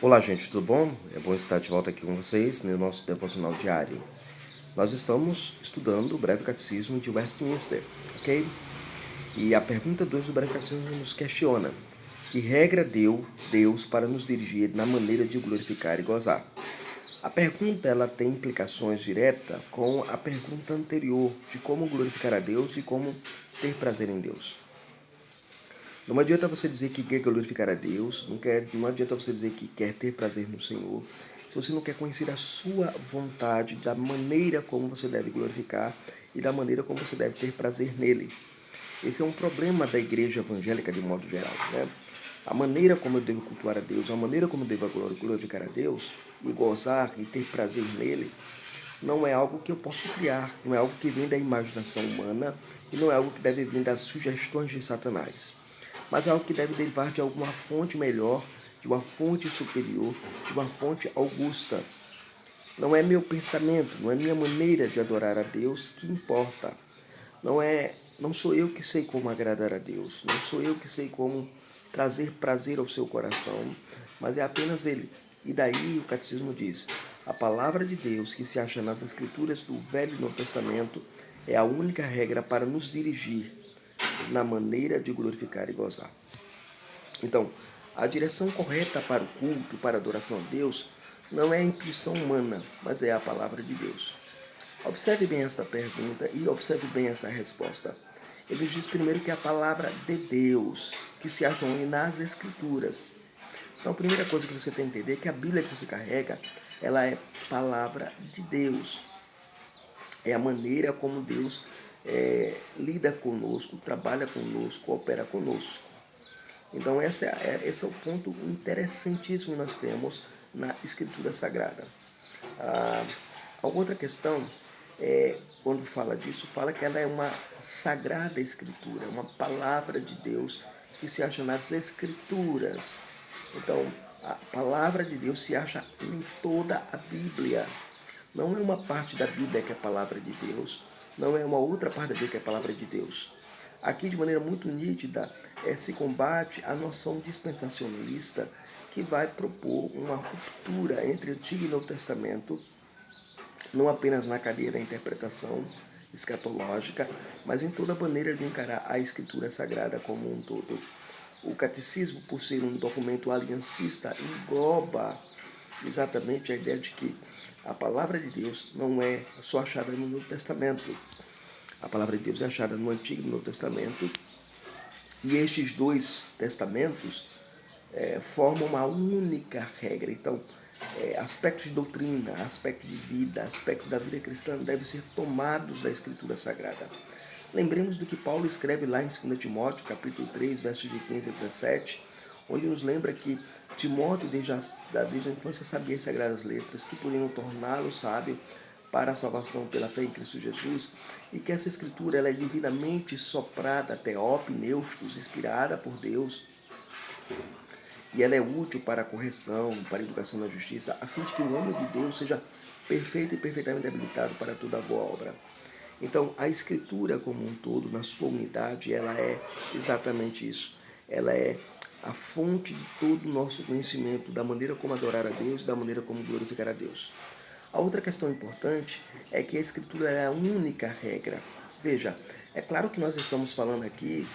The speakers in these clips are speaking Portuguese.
Olá, gente, tudo bom? É bom estar de volta aqui com vocês no nosso devocional diário. Nós estamos estudando o Breve Catecismo de Westminster, ok? E a pergunta 2 do Breve Catecismo nos questiona: que regra deu Deus para nos dirigir na maneira de glorificar e gozar? A pergunta ela tem implicações diretas com a pergunta anterior de como glorificar a Deus e como ter prazer em Deus. Não adianta você dizer que quer glorificar a Deus, não adianta você dizer que quer ter prazer no Senhor, se você não quer conhecer a sua vontade, da maneira como você deve glorificar e da maneira como você deve ter prazer nele. Esse é um problema da igreja evangélica de modo geral, né? A maneira como eu devo cultuar a Deus, a maneira como eu devo glorificar a Deus e gozar e ter prazer nele, não é algo que eu posso criar, não é algo que vem da imaginação humana e não é algo que deve vir das sugestões de Satanás, mas é algo que deve derivar de alguma fonte melhor, de uma fonte superior, de uma fonte augusta. Não é meu pensamento, não é minha maneira de adorar a Deus que importa. Não sou eu que sei como agradar a Deus, não sou eu que sei como trazer prazer ao seu coração, mas é apenas Ele. E daí o catecismo diz: a palavra de Deus que se acha nas escrituras do Velho e Novo Testamento é a única regra para nos dirigir na maneira de glorificar e gozar. Então, a direção correta para o culto, para a adoração a Deus, não é a intuição humana, mas é a palavra de Deus. Observe bem esta pergunta e observe bem essa resposta. Ele diz primeiro que é a palavra de Deus, que se acha nas Escrituras. Então, a primeira coisa que você tem que entender é que a Bíblia que você carrega, ela é palavra de Deus. É a maneira como Deus lida conosco, trabalha conosco, opera conosco. Então, esse é o ponto interessantíssimo que nós temos na Escritura Sagrada. A outra questão quando fala disso, fala que ela é uma sagrada Escritura, uma palavra de Deus que se acha nas Escrituras. Então, a palavra de Deus se acha em toda a Bíblia. Não é uma parte da Bíblia que é a palavra de Deus, não é uma outra parte da Bíblia que é a palavra de Deus. Aqui, de maneira muito nítida, se combate a noção dispensacionalista que vai propor uma ruptura entre Antigo e Novo Testamento, não apenas na cadeia da interpretação escatológica, mas em toda a maneira de encarar a Escritura Sagrada como um todo. O catecismo, por ser um documento aliancista, engloba exatamente a ideia de que a palavra de Deus não é só achada no Novo Testamento. A palavra de Deus é achada no Antigo e no Novo Testamento. E estes dois testamentos formam uma única regra. Então, aspectos de doutrina, aspectos de vida, aspectos da vida cristã devem ser tomados da Escritura Sagrada. Lembremos do que Paulo escreve lá em 2 Timóteo, capítulo 3, versos de 15 a 17, onde nos lembra que Timóteo, desde a infância, sabia as sagradas letras, que poderiam torná-lo sábio para a salvação pela fé em Cristo Jesus, e que essa escritura ela é divinamente soprada, teopneustos, inspirada por Deus, e ela é útil para a correção, para a educação na justiça, a fim de que o homem de Deus seja perfeito e perfeitamente habilitado para toda boa obra. Então, a Escritura como um todo, na sua unidade, ela é exatamente isso. Ela é a fonte de todo o nosso conhecimento, da maneira como adorar a Deus, da maneira como glorificar a Deus. A outra questão importante é que a Escritura é a única regra. Veja, é claro que nós estamos falando aqui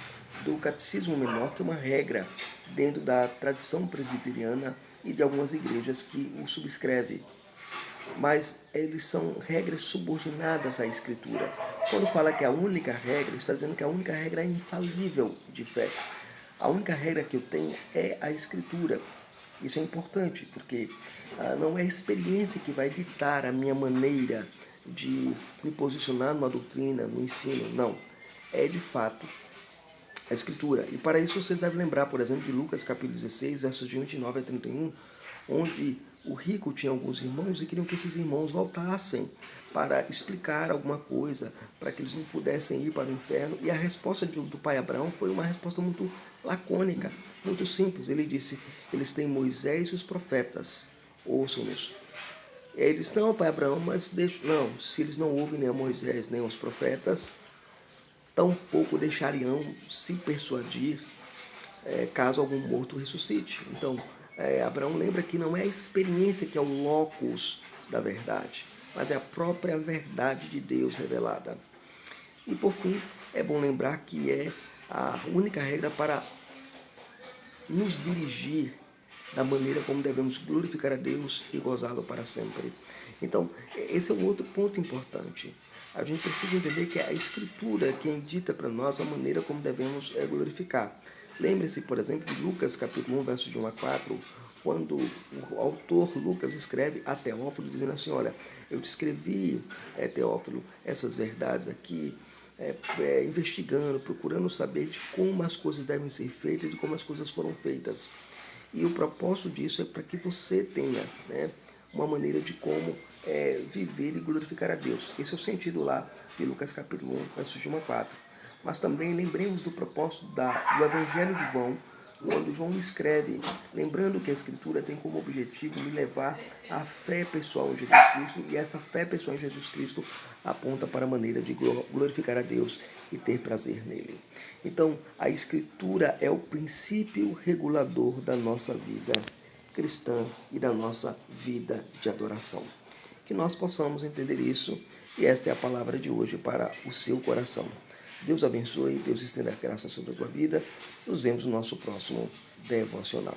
do Catecismo Menor, que é uma regra dentro da tradição presbiteriana e de algumas igrejas que o subscreve, mas eles são regras subordinadas à Escritura. Quando fala que é a única regra, está dizendo que a única regra é infalível de fé. A única regra que eu tenho é a Escritura. Isso é importante, porque não é a experiência que vai ditar a minha maneira de me posicionar numa doutrina, no ensino, não. É, de fato, a Escritura. E para isso vocês devem lembrar, por exemplo, de Lucas capítulo 16, versos de 29 a 31, onde o rico tinha alguns irmãos e queriam que esses irmãos voltassem para explicar alguma coisa, para que eles não pudessem ir para o inferno. E a resposta do pai Abraão foi uma resposta muito lacônica, muito simples. Ele disse: eles têm Moisés e os profetas, ouçam-nos. E aí eles: não, pai Abraão, mas não, se eles não ouvem nem a Moisés nem os profetas, tampouco deixariam se persuadir caso algum morto ressuscite. Então, Abraão lembra que não é a experiência que é o locus da verdade, mas é a própria verdade de Deus revelada. E por fim, é bom lembrar que é a única regra para nos dirigir da maneira como devemos glorificar a Deus e gozá-lo para sempre. Então, esse é um outro ponto importante. A gente precisa entender que é a Escritura quem dita para nós a maneira como devemos glorificar. Lembre-se, por exemplo, de Lucas capítulo 1, versos de 1 a 4, quando o autor Lucas escreve a Teófilo, dizendo assim, olha, eu te escrevi, Teófilo, essas verdades aqui, investigando, procurando saber de como as coisas devem ser feitas e de como as coisas foram feitas. E o propósito disso é para que você tenha, né, uma maneira de como viver e glorificar a Deus. Esse é o sentido lá de Lucas capítulo 1, versos de 1 a 4. Mas também lembremos do propósito do Evangelho de João, quando João escreve, lembrando que a Escritura tem como objetivo me levar à fé pessoal em Jesus Cristo, e essa fé pessoal em Jesus Cristo aponta para a maneira de glorificar a Deus e ter prazer nele. Então, a Escritura é o princípio regulador da nossa vida cristã e da nossa vida de adoração. Que nós possamos entender isso, e esta é a palavra de hoje para o seu coração. Deus abençoe, Deus estenda a graça sobre a tua vida. Nos vemos no nosso próximo devocional.